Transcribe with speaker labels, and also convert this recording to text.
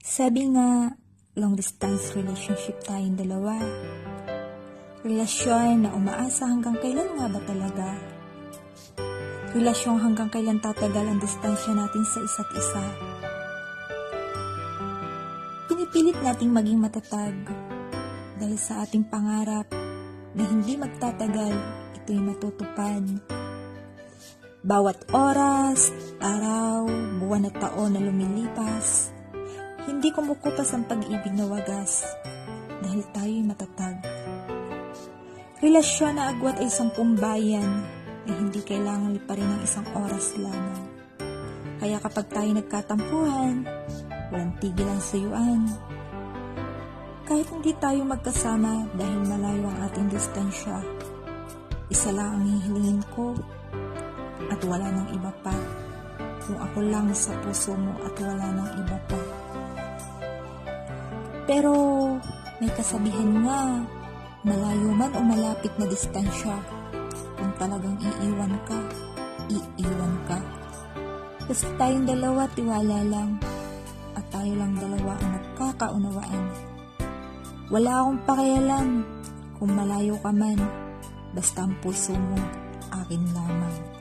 Speaker 1: Sabi nga, long distance relationship tayong dalawa. Relasyon na umaasa hanggang kailan nga ba talaga? Relasyon hanggang kailan tatagal ang distansya natin sa isa't isa? Pinipilit nating maging matatag dahil sa ating pangarap na hindi magtatagal, ito'y matutupad. Bawat oras, araw, buwan at taon na lumilipas, hindi kumukupas ang pag-ibig na wagas dahil tayo'y matatag. Relasyon na agwat ay 10 bayan na hindi kailangan liparin ng 1 oras lamang. Kaya kapag tayo nagkatampuhan, walang tigil ang suyuan. Kahit hindi tayo magkasama dahil malayo ang ating distansya, isa lang ang hihilingin ko at wala nang iba pa. Kung ako lang sa puso mo at wala nang iba pa. Pero may kasabihan nga, malayo man o malapit na distansya, kung talagang iiwan ka, iiwan ka. Basta tayong dalawa tiwala lang, at tayo lang dalawa ang nagkakaunawaan. Wala akong pakialam kung malayo ka man, basta ang puso mo akin lamang.